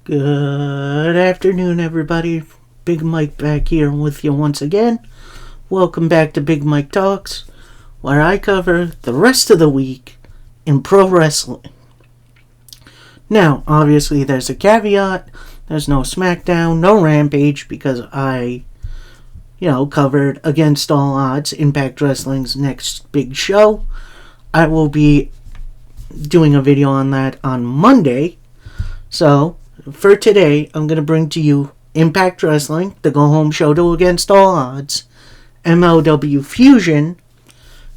Good afternoon, everybody. Big Mike back here with you once again. Welcome back to Big Mike Talks, where I cover the rest of the week in pro wrestling. Now, obviously, there's a caveat. There's no SmackDown, no Rampage, because I, covered Against All Odds, Impact Wrestling's next big show. I will be doing a video on that on Monday. So, for today, I'm going to bring to you Impact Wrestling, the go-home show to Against All Odds, MLW Fusion,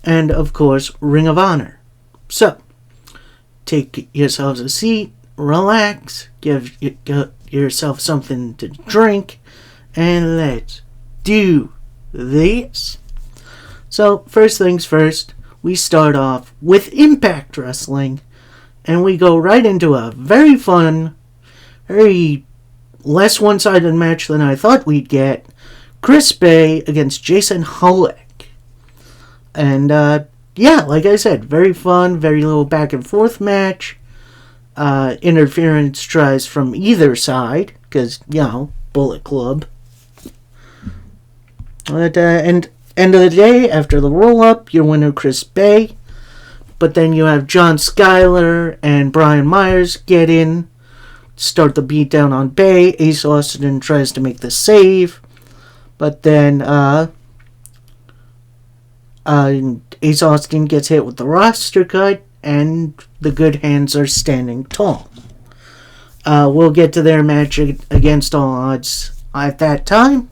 and, of course, Ring of Honor. So, take yourselves a seat, relax, give yourself something to drink, and let's do this. So, first things first, we start off with Impact Wrestling, and we go right into a very fun, very less one-sided match than I thought we'd get. Chris Bay against Jason Hollick. And, like I said, very fun, very little back and forth match. Interference tries from either side, because, Bullet Club. At end of the day, after the roll-up, your winner, Chris Bay. But then you have John Skyler and Brian Myers get in, start the beatdown on Bay. Ace Austin tries to make the save, but then Ace Austin gets hit with the roster cut, and the Good Hands are standing tall. We'll get to their match against all odds at that time.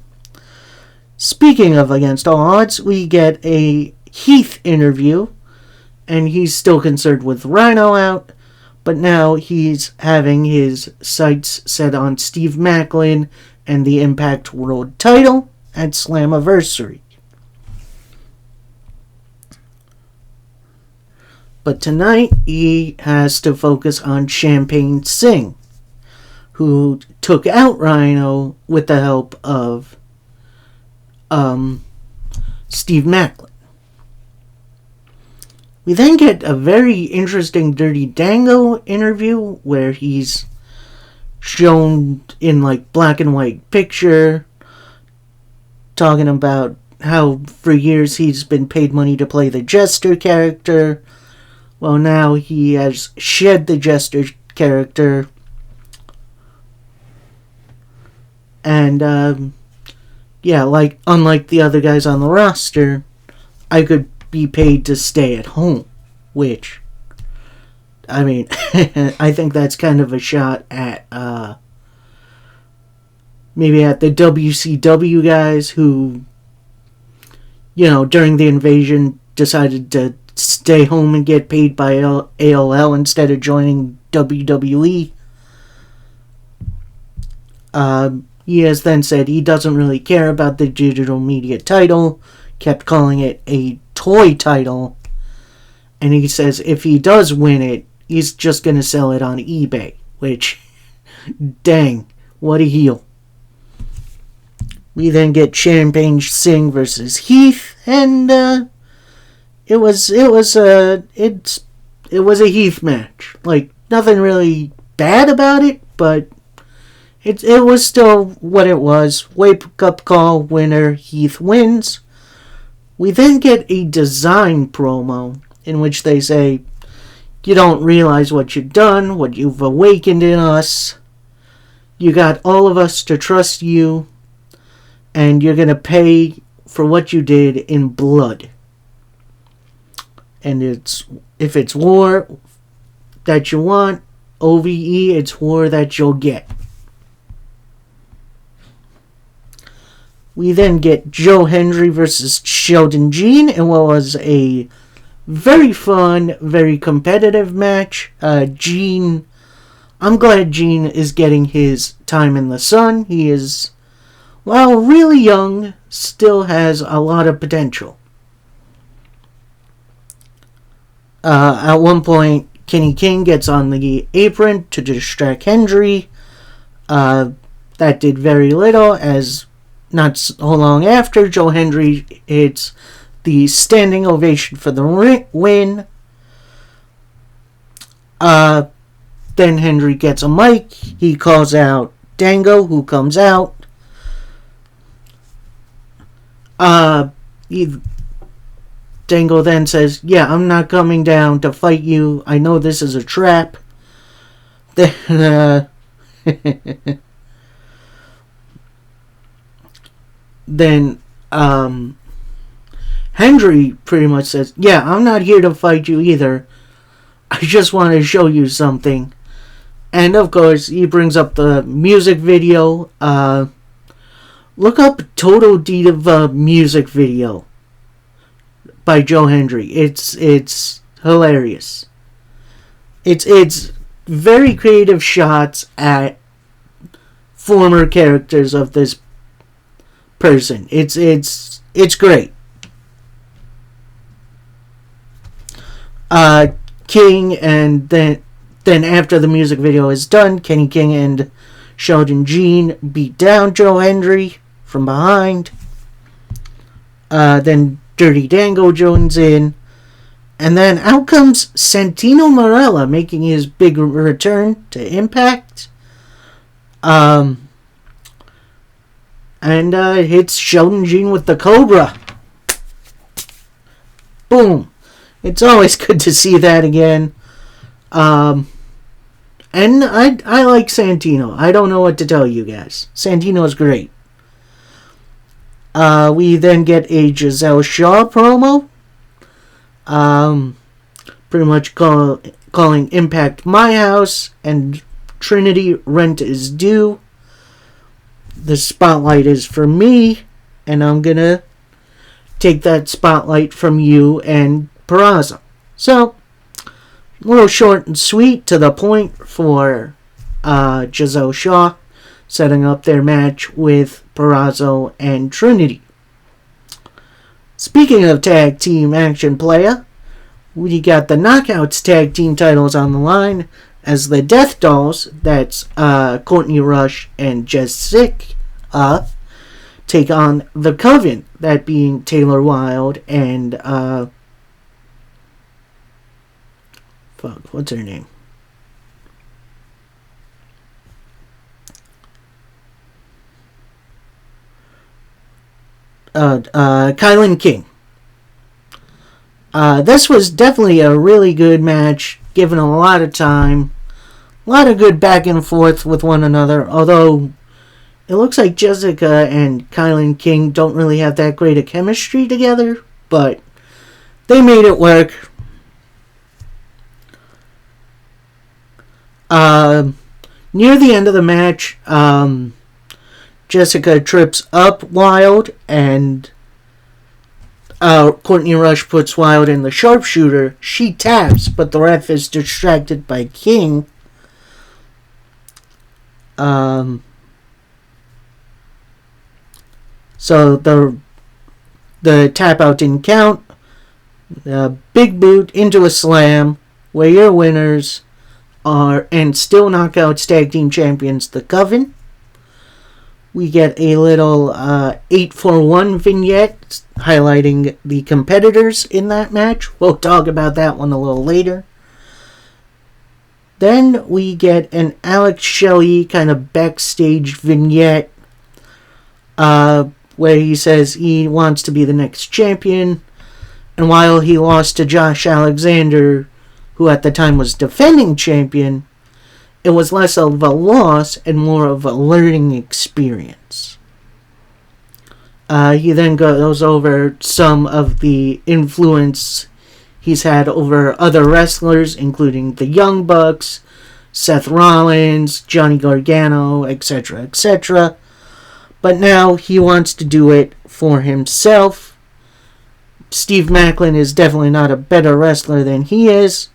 Speaking of Against All Odds, we get a Heath interview, and he's still concerned with Rhino out, but now he's having his sights set on Steve Maclin and the Impact World title at Slammiversary. But tonight, he has to focus on Champagne Singh, who took out Rhino with the help of Steve Maclin. We then get a very interesting Dirty Dango interview where he's shown in black and white picture talking about how for years he's been paid money to play the Jester character. Well, now he has shed the Jester character and unlike the other guys on the roster, I could be paid to stay at home, which, I think that's kind of a shot at, maybe at the WCW guys who, during the invasion decided to stay home and get paid by AOL instead of joining WWE. He has then said he doesn't really care about the digital media title, kept calling it a toy title, and he says if he does win it, he's just going to sell it on eBay, which, dang, what a heel. We then get Champagne Singh versus Heath, and it was a Heath match. Nothing really bad about it, but it was still what it was. Wake-up call, winner, Heath wins. We then get a design promo in which they say, you don't realize what you've done, what you've awakened in us. You got all of us to trust you, and you're going to pay for what you did in blood. And if it's war that you want, OVE, it's war that you'll get. We then get Joe Hendry versus Sheldon Jean in what was a very fun, very competitive match. Jean, I'm glad Jean is getting his time in the sun. He is, while really young, still has a lot of potential. At one point, Kenny King gets on the apron to distract Hendry. That did very little, as not so long after, Joe Hendry hits the standing ovation for the win. then Hendry gets a mic. He calls out Dango, who comes out. Dango then says, yeah, I'm not coming down to fight you. I know this is a trap. Then, Hendry pretty much says, yeah, I'm not here to fight you either. I just want to show you something. And of course, he brings up the music video. Look up Total Diva music video by Joe Hendry. It's hilarious. It's very creative shots at former characters of this person. It's great. King, and then after the music video is done, Kenny King and Sheldon Jean beat down Joe Hendry from behind. Then Dirty Dango joins in. And then out comes Santino Marella making his big return to Impact. And hits Sheldon Jean with the Cobra. Boom. It's always good to see that again. And I like Santino. I don't know what to tell you guys. Santino's great. We then get a Giselle Shaw promo. Pretty much calling Impact my house, and Trinity rent is due. The spotlight is for me, and I'm gonna take that spotlight from you and Peraza. So, a little short and sweet, to the point for Giselle Shaw, setting up their match with Peraza and Trinity. Speaking of tag team action, playa, we got the Knockouts tag team titles on the line as the Death Dolls, that's Courtney Rush and Jessica, take on the Coven, that being Taylor Wilde and what's her name? Kylan King. This was definitely a really good match, given a lot of time. A lot of good back and forth with one another, although it looks like Jessica and Kylan King don't really have that great a chemistry together, but they made it work. Near the end of the match, Jessica trips up Wilde, and Courtney Rush puts Wilde in the sharpshooter. She taps, but the ref is distracted by King. So the tap out didn't count. Big boot into a slam, where your winners are, and still Knockouts tag team champions, the Coven. We get a little 8-for-1 vignette highlighting the competitors in that match. We'll talk about that one a little later. Then we get an Alex Shelley kind of backstage vignette where he says he wants to be the next champion. And while he lost to Josh Alexander, who at the time was defending champion, it was less of a loss and more of a learning experience. He then goes over some of the influence he's had over other wrestlers, including the Young Bucks, Seth Rollins, Johnny Gargano, etc., etc. But now he wants to do it for himself. Steve Maclin is definitely not a better wrestler than he is,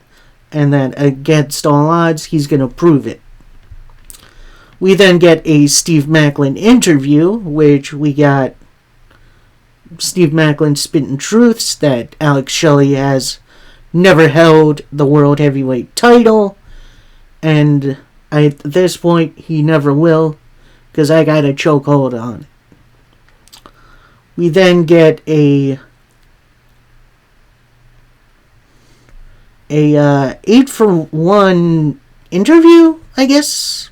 and that against all odds, he's going to prove it. We then get a Steve Maclin interview, which we got Steve Maclin spitting truths that Alex Shelley has never held the World Heavyweight title, and at this point, he never will, because I got a chokehold on it. We then get a 8-for-1 interview, I guess.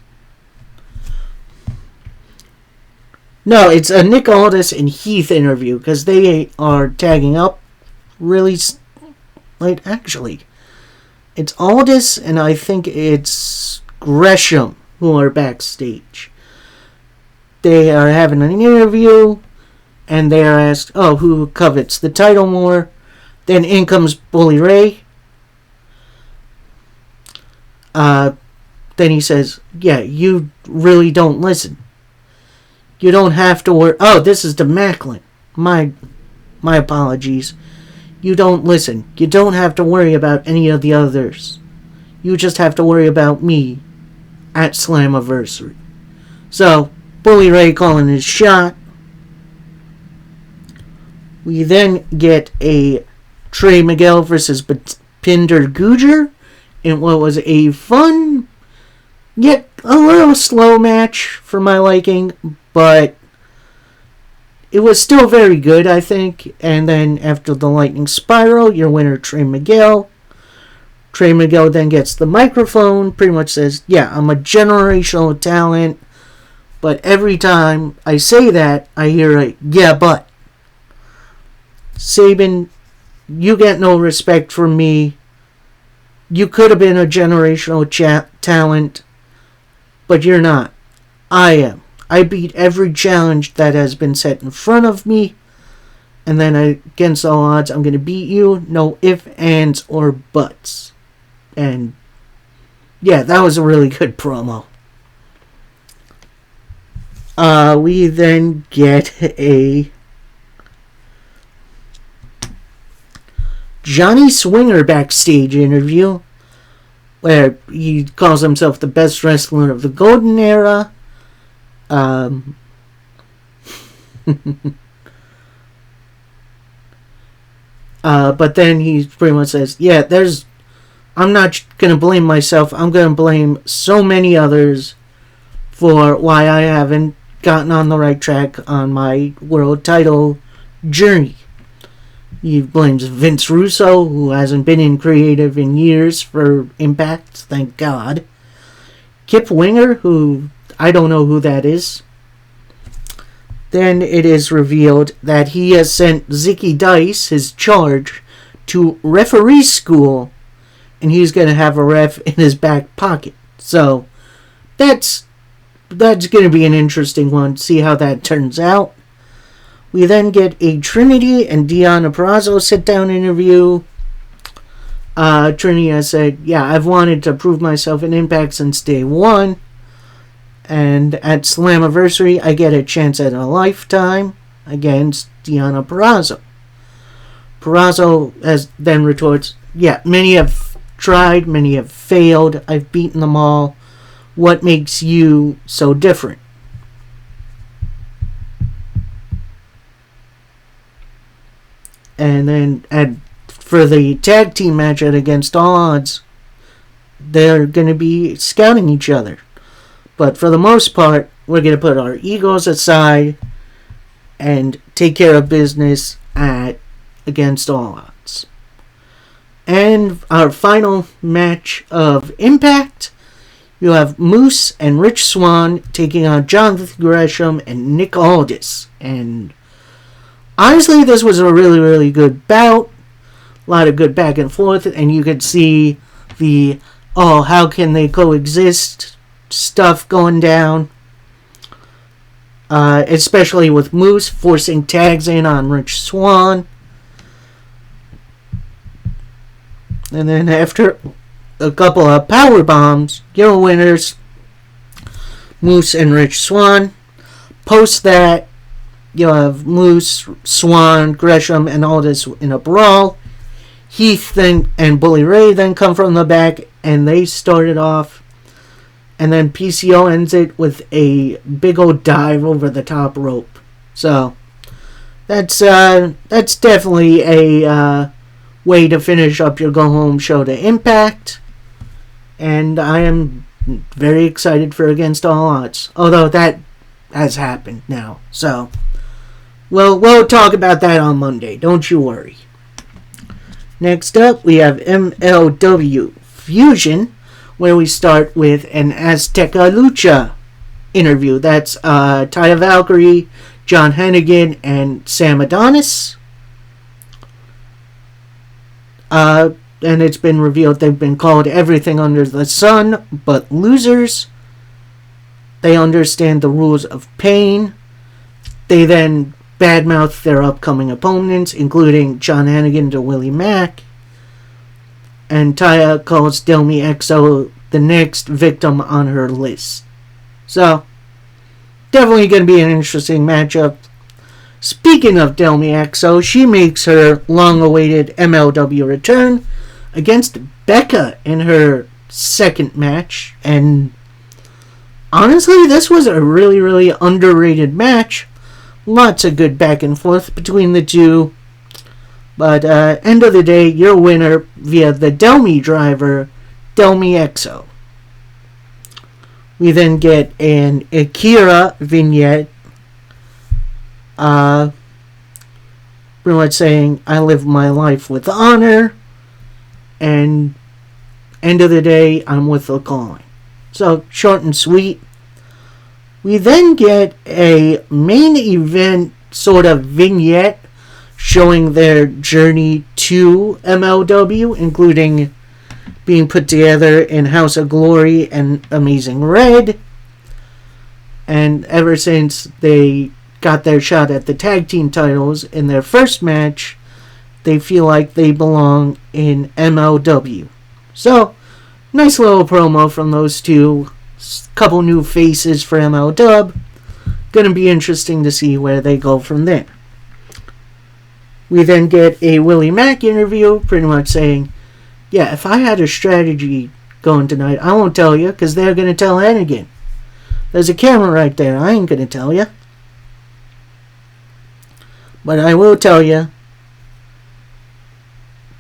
No, it's a Nick Aldis and Heath interview because they are tagging up really late. Actually, it's Aldis and I think it's Gresham who are backstage. They are having an interview and they are asked, oh, who covets the title more? Then in comes Bully Ray. Then he says, yeah, you really don't listen. You don't have to worry. Oh, this is to Macklin. My apologies. You don't listen. You don't have to worry about any of the others. You just have to worry about me at Slammiversary. So, Bully Ray calling his shot. We then get a Trey Miguel versus Pinder Gujar in what was a fun, yet a little slow match for my liking, but it was still very good, I think. And then after the Lightning Spiral, your winner, Trey Miguel. Trey Miguel then gets the microphone, pretty much says, yeah, I'm a generational talent, but every time I say that, I hear a, yeah, but. Sabin, you get no respect from me. You could have been a generational talent, but you're not. I am. I beat every challenge that has been set in front of me, and then against all odds, I'm going to beat you. No ifs, ands, or buts. And yeah, that was a really good promo. We then get a Johnny Swinger backstage interview where he calls himself the best wrestler of the golden era. But then he pretty much says, yeah, I'm not going to blame myself. I'm going to blame so many others for why I haven't gotten on the right track on my world title journey. He blames Vince Russo, who hasn't been in creative in years for Impact, thank God. Kip Winger, who I don't know who that is. Then it is revealed that he has sent Zicky Dice, his charge, to referee school, and he's going to have a ref in his back pocket. So that's going to be an interesting one. See how that turns out. We then get a Trinity and Deonna Purrazzo sit-down interview. Trinity has said, yeah, I've wanted to prove myself in Impact since day one. And at Slammiversary, I get a chance at a lifetime against Deonna Purrazzo. Purrazzo then retorts, yeah, many have tried, many have failed. I've beaten them all. What makes you so different? And then for the tag team match at Against All Odds, they're going to be scouting each other. But for the most part, we're going to put our egos aside and take care of business at Against All Odds. And our final match of Impact, you have Moose and Rich Swann taking on Jonathan Gresham and Nick Aldis. And honestly, this was a really, really good bout. A lot of good back and forth, and you could see the, oh, how can they coexist stuff going down. Especially with Moose forcing tags in on Rich Swann. And then after a couple of power bombs, your winners, Moose and Rich Swann. Post that, you'll have Moose, Swann, Gresham, and Aldis in a brawl. Heath and Bully Ray then come from the back, and they started off. And then PCO ends it with a big old dive over the top rope. So that's definitely a way to finish up your go home show to Impact. And I am very excited for Against All Odds, although that has happened now. So we'll talk about that on Monday. Don't you worry. Next up, we have MLW Fusion where we start with an Azteca Lucha interview. That's Taya Valkyrie, John Hennigan, and Sam Adonis. And it's been revealed they've been called everything under the sun but losers. They understand the rules of pain. They then badmouth their upcoming opponents, including John Hennigan to Willie Mack. And Taya calls Del Mi Exo the next victim on her list. So, definitely going to be an interesting matchup. Speaking of Del Mi Exo, she makes her long-awaited MLW return against Becca in her second match. And honestly, this was a really, really underrated match. Lots of good back and forth between the two. But end of the day, your winner via the Del Mi driver, Del Mi Exo. We then get an Akira vignette. Pretty much saying, I live my life with honor. And end of the day, I'm with the calling. So, short and sweet. We then get a main event sort of vignette showing their journey to MLW, including being put together in House of Glory and Amazing Red. And ever since they got their shot at the tag team titles in their first match, they feel like they belong in MLW. So, nice little promo from those two. Couple new faces for MLW. Gonna be interesting to see where they go from there. We then get a Willie Mack interview, pretty much saying, yeah, if I had a strategy going tonight, I won't tell you, because they're gonna tell Hennigan. There's a camera right there, I ain't gonna tell you. But I will tell you,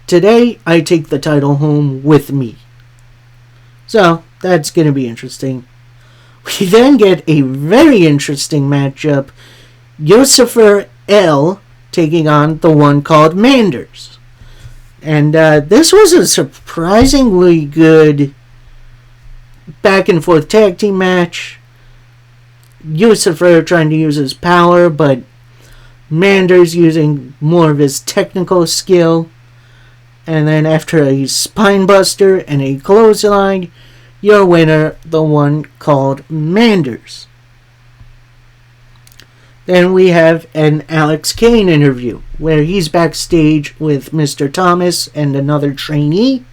today I take the title home with me. So, that's going to be interesting. We then get a very interesting matchup. Lucifer L taking on the one called Manders. And this was a surprisingly good back and forth tag team match. Lucifer trying to use his power, but Manders using more of his technical skill. And then after a spine buster and a clothesline, your winner, the one called Manders. Then we have an Alex Kane interview where he's backstage with Mr. Thomas and another trainee.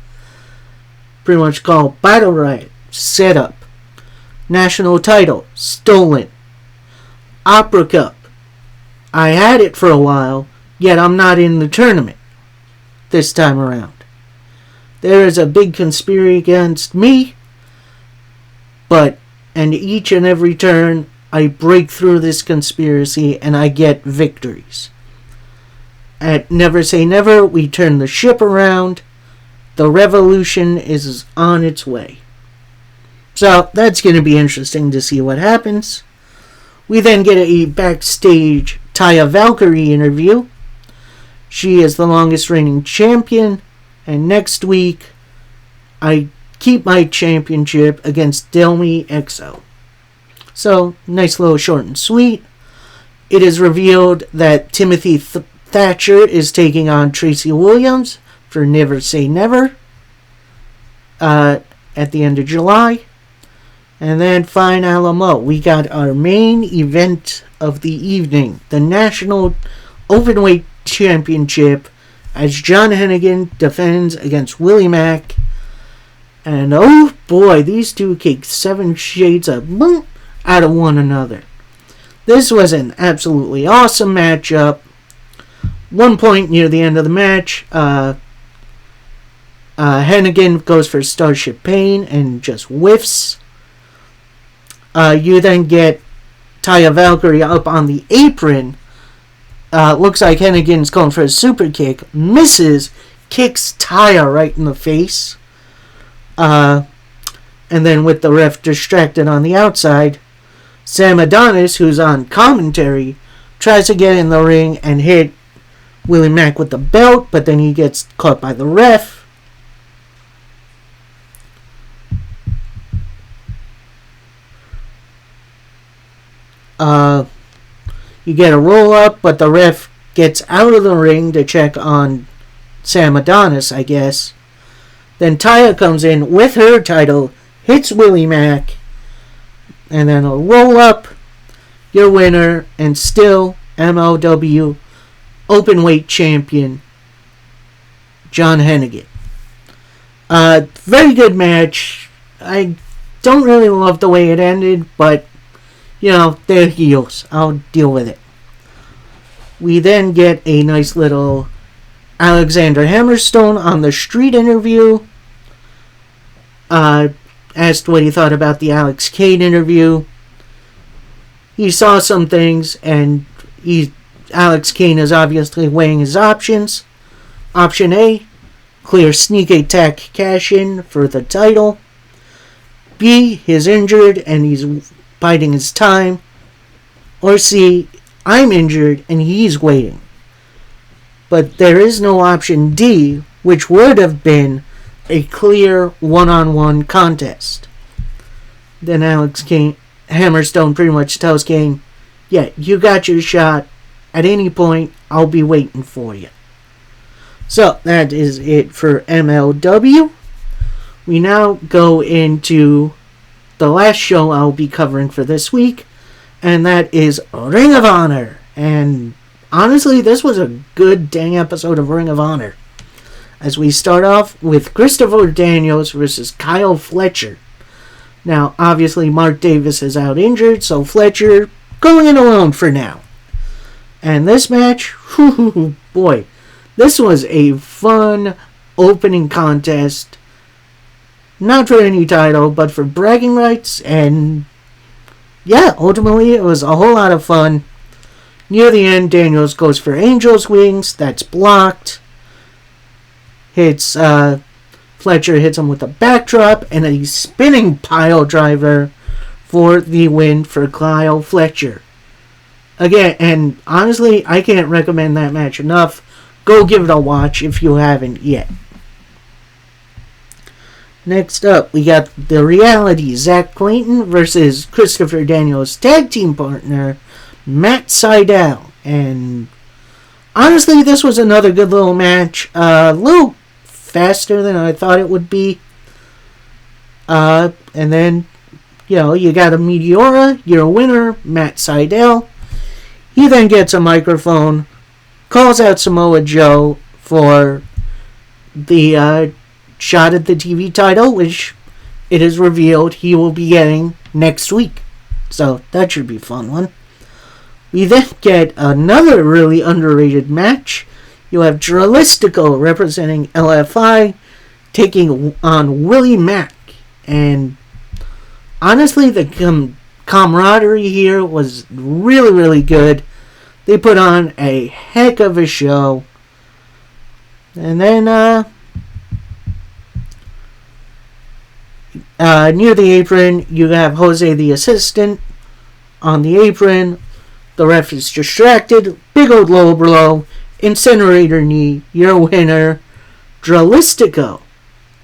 Pretty much called Battle Riot, Set Up, National Title, Stolen, Opera Cup. I had it for a while, yet I'm not in the tournament this time around. There is a big conspiracy against me, but in each and every turn, I break through this conspiracy and I get victories. At Never Say Never, we turn the ship around. The revolution is on its way. So that's going to be interesting to see what happens. We then get a backstage Taya Valkyrie interview. She is the longest reigning champion. And next week, I keep my championship against Del Mi Exo. So, nice little short and sweet. It is revealed that Timothy Thatcher is taking on Tracy Williams for Never Say Never at the end of July. And then Fine Alamo, we got our main event of the evening, the National Openweight Championship, as John Hennigan defends against Willie Mack. And oh boy, these two kick 7 shades of out of one another. This was an absolutely awesome matchup. One point near the end of the match, Hennigan goes for Starship Pain and just whiffs. You then get Taya Valkyrie up on the apron. Looks like Hennigan's going for a super kick. Misses. Kicks Taya right in the face. And then with the ref distracted on the outside, Sam Adonis, who's on commentary, tries to get in the ring and hit Willie Mack with the belt, but then he gets caught by the ref. You get a roll up, but the ref gets out of the ring to check on Sam Adonis, I guess. Then Taya comes in with her title, hits Willie Mack, and then a roll up, your winner, and still MLW Openweight Champion, John Hennigan. Very good match. I don't really love the way it ended, but, they're heels. I'll deal with it. We then get a nice little Alexander Hammerstone on the street interview. Asked what he thought about the Alex Kane interview. He saw some things, and Alex Kane is obviously weighing his options. Option A, clear sneak attack cash-in for the title. B, he's injured and he's biding his time. Or C, I'm injured and he's waiting. But there is no option D, which would have been a clear one-on-one contest. Then Alex Kane, Hammerstone pretty much tells Kane, yeah, you got your shot. At any point, I'll be waiting for you. So, that is it for MLW. We now go into the last show I'll be covering for this week, and that is Ring of Honor. And honestly, this was a good dang episode of Ring of Honor. As we start off with Christopher Daniels versus Kyle Fletcher. Now, obviously, Mark Davis is out injured, so Fletcher going in alone for now. And this match, boy, this was a fun opening contest. Not for any title, but for bragging rights, and yeah, ultimately it was a whole lot of fun. Near the end, Daniels goes for Angel's Wings, that's blocked. Fletcher hits him with a backdrop and a spinning pile driver for the win for Kyle Fletcher. Again, and honestly, I can't recommend that match enough. Go give it a watch if you haven't yet. Next up, we got The Reality, Zach Clayton versus Christopher Daniels' tag team partner, Matt Sydal. And honestly, this was another good little match. A little faster than I thought it would be. And then, you got a Meteora, your winner, Matt Sydal. He then gets a microphone, calls out Samoa Joe for the shot at the TV title, which it is revealed he will be getting next week. So that should be a fun one. We then get another really underrated match. You have Dralistico representing LFI taking on Willie Mack. And honestly, the camaraderie here was really, really good. They put on a heck of a show. And then, near the apron, you have Jose the assistant on the apron. The ref is distracted. Big old low blow. Incinerator knee. Your winner, Dralistico.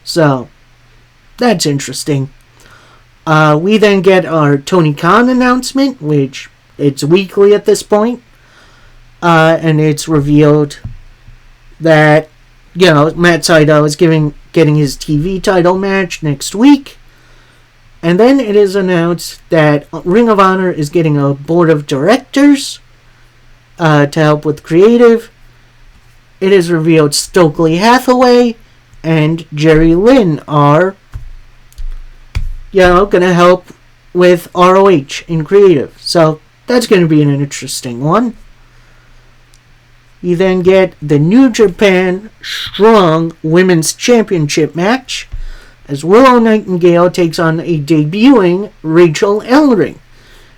So, that's interesting. We then get our Tony Khan announcement, which it's weekly at this point. And it's revealed that, Matt Sydal is getting his TV title match next week. And then it is announced that Ring of Honor is getting a board of directors to help with creative. It is revealed Stokely Hathaway and Jerry Lynn are, going to help with ROH in creative. So that's going to be an interesting one. You then get the New Japan Strong Women's Championship match as Willow Nightingale takes on a debuting Rachel Ellering.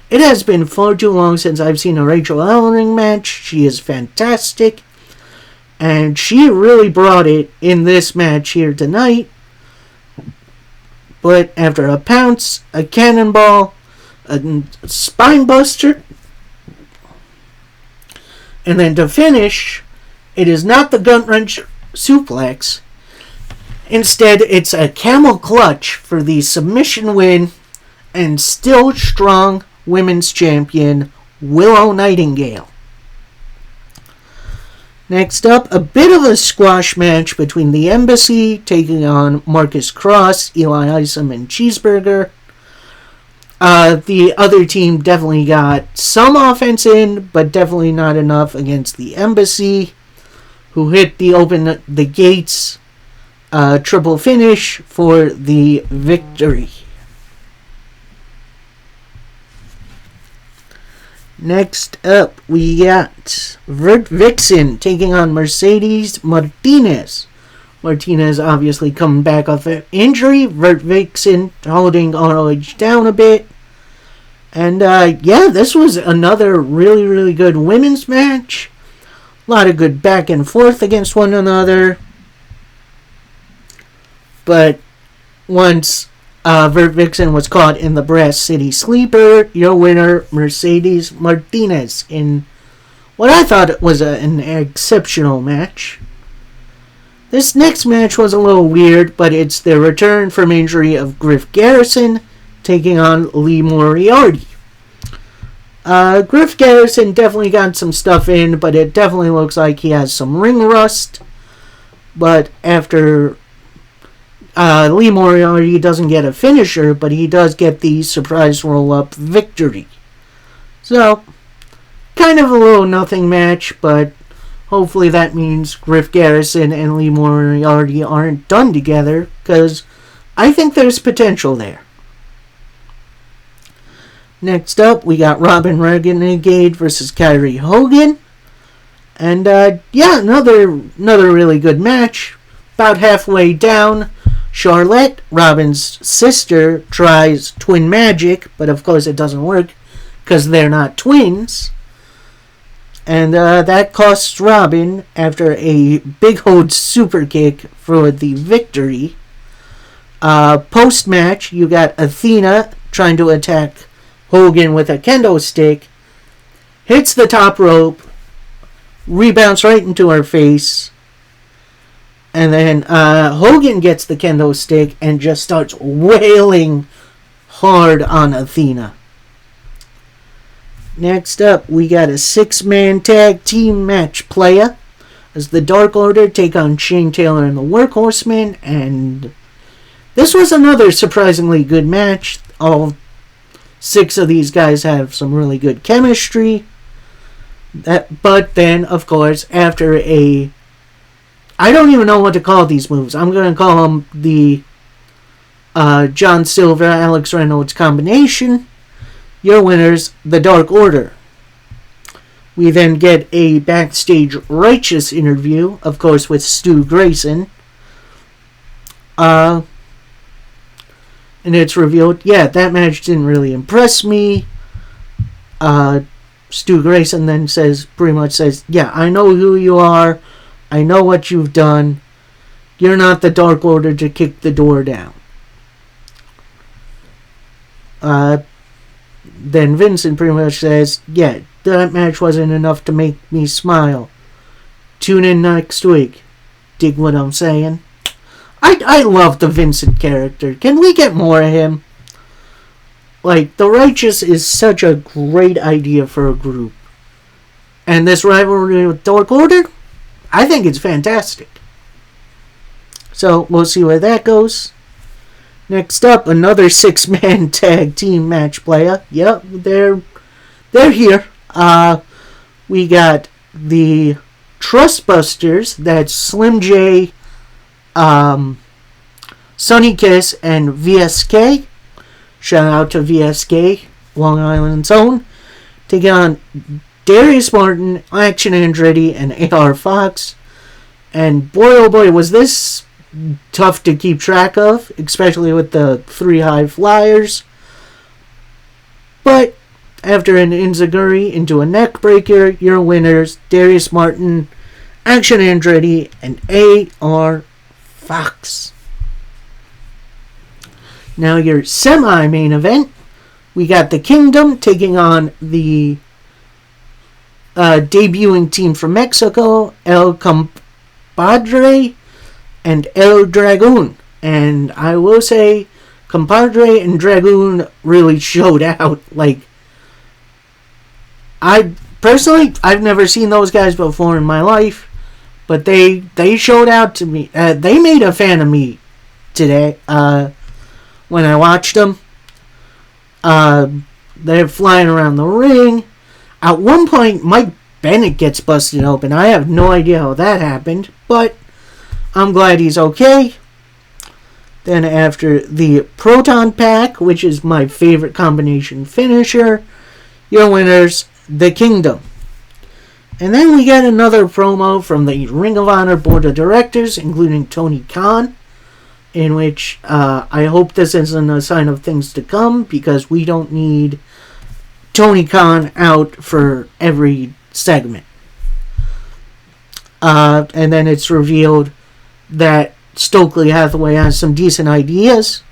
It has been far too long since I've seen a Rachel Ellering match. She is fantastic. And she really brought it in this match here tonight. But after a pounce, a cannonball, a spine buster, and then to finish, it is not the gut wrench suplex. Instead, it's a camel clutch for the submission win and still strong women's champion, Willow Nightingale. Next up, a bit of a squash match between the Embassy taking on Marcus Cross, Eli Isom, and Cheeseburger. The other team definitely got some offense in, but definitely not enough against the Embassy, who hit the gates triple finish for the victory. Next up, we got Vert Vixen taking on Mercedes Martinez. Martinez obviously coming back off an injury. Vert Vixen holding ROH down a bit. And this was another really, really good women's match. A lot of good back and forth against one another. But once Vert Vixen was caught in the Brass City Sleeper, your winner, Mercedes Martinez, in what I thought was an exceptional match. This next match was a little weird, but it's the return from injury of Griff Garrison taking on Lee Moriarty. Griff Garrison definitely got some stuff in, but it definitely looks like he has some ring rust. But after Lee Moriarty doesn't get a finisher, but he does get the surprise roll-up victory. So, kind of a little nothing match, but hopefully that means Griff Garrison and Lee Moriarty aren't done together, because I think there's potential there. Next up, we got Robin Renegade versus Kyrie Hogan. And, another really good match. About halfway down, Charlotte, Robin's sister, tries twin magic, but of course it doesn't work because they're not twins. And that costs Robin after a big hold super kick for the victory. Post-match, you got Athena trying to attack Hogan with a kendo stick, hits the top rope, rebounds right into her face, and then Hogan gets the kendo stick and just starts wailing hard on Athena. Next up, we got a 6-man tag team match playa as the Dark Order take on Shane Taylor and the Workhorsemen, and this was another surprisingly good match. All 6 of these guys have some really good chemistry. But then, of course, after I don't even know what to call these moves. I'm going to call them the John Silver, Alex Reynolds combination. Your winners, the Dark Order. We then get a backstage Righteous interview, of course, with Stu Grayson. And it's revealed, that match didn't really impress me. Stu Grayson then pretty much says, I know who you are. I know what you've done. You're not the Dark Order to kick the door down. Then Vincent pretty much says, that match wasn't enough to make me smile. Tune in next week. Dig what I'm saying? I love the Vincent character. Can we get more of him? Like, the Righteous is such a great idea for a group. And this rivalry with Dark Order, I think it's fantastic. So, we'll see where that goes. Next up, another 6-man tag team match playa. Yep, they're here. We got the Trustbusters. That's Slim J, Sonny Kiss, and VSK. Shout out to VSK, Long Island's own. Taking on Darius Martin, Action Andretti, and AR Fox. And boy, oh boy, was this tough to keep track of, especially with the 3 high flyers. But after an enziguri into a neck breaker, your winners, Darius Martin, Action Andretti, and AR Fox. Now your semi-main event, we got the Kingdom taking on the debuting team from Mexico, El Compadre and El Dragoon. And I will say, Compadre and Dragoon really showed out. Like, I personally, I've never seen those guys before in my life, but they showed out to me. They made a fan of me today. When I watched them, they're flying around the ring. At one point, Mike Bennett gets busted open. I have no idea how that happened, but I'm glad he's okay. Then after the Proton Pack, which is my favorite combination finisher, your winners, The Kingdom. And then we get another promo from the Ring of Honor Board of Directors, including Tony Khan, in which I hope this isn't a sign of things to come, because we don't need Tony Khan out for every segment. And then it's revealed that Stokely Hathaway has some decent ideas.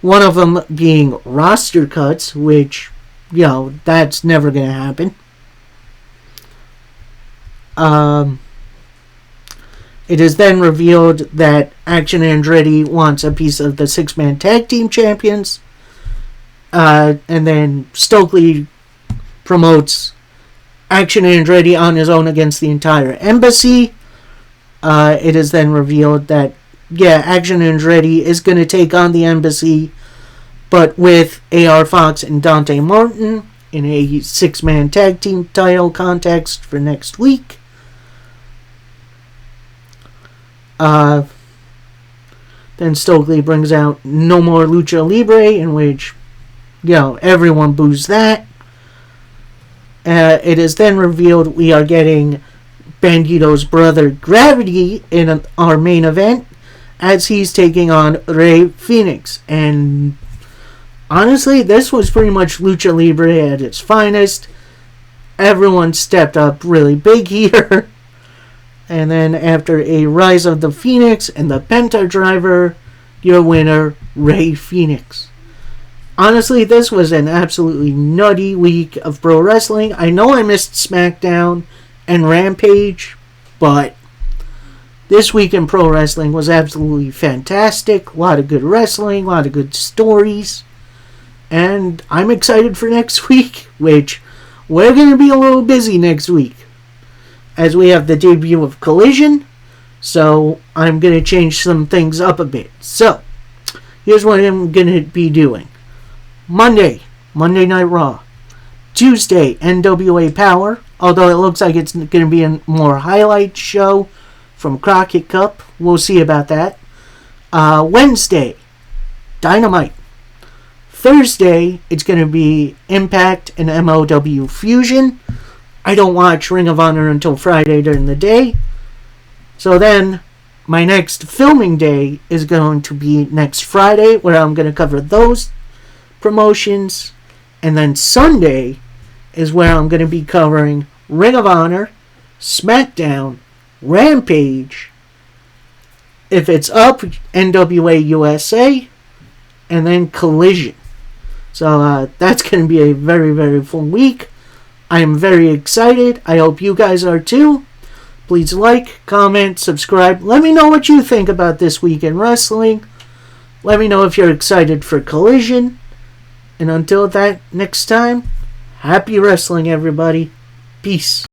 One of them being roster cuts, which, that's never going to happen. It is then revealed that Action Andretti wants a piece of the 6-man tag team champions. And then Stokely promotes Action Andretti on his own against the entire embassy. It is then revealed that, Action Andretti is going to take on the embassy, but with AR Fox and Dante Martin in a 6-man tag team title contest for next week. Then Stokely brings out No More Lucha Libre, in which, everyone boos that. It is then revealed we are getting Bandito's brother Gravity in our main event, as he's taking on Rey Fenix. And honestly, this was pretty much Lucha Libre at its finest. Everyone stepped up really big here. And then after a Rise of the Phoenix and the Penta Driver, your winner, Rey Fenix. Honestly, this was an absolutely nutty week of pro wrestling. I know I missed SmackDown and Rampage, but this week in pro wrestling was absolutely fantastic. A lot of good wrestling, a lot of good stories. And I'm excited for next week, which we're going to be a little busy next week, as we have the debut of Collision. So I'm going to change some things up a bit. So here's what I'm going to be doing. Monday Night Raw. Tuesday, NWA Power, although it looks like it's going to be a more highlight show from Crockett Cup. We'll see about that. Wednesday, Dynamite. Thursday, it's going to be Impact and MLW Fusion. I don't watch Ring of Honor until Friday during the day. So then, my next filming day is going to be next Friday, where I'm going to cover those promotions. And then Sunday is where I'm going to be covering Ring of Honor, SmackDown, Rampage, if it's up, NWA USA, and then Collision. So that's going to be a very, very full week. I am very excited. I hope you guys are too. Please like, comment, subscribe. Let me know what you think about this week in wrestling. Let me know if you're excited for Collision. And until that next time, happy wrestling, everybody. Peace.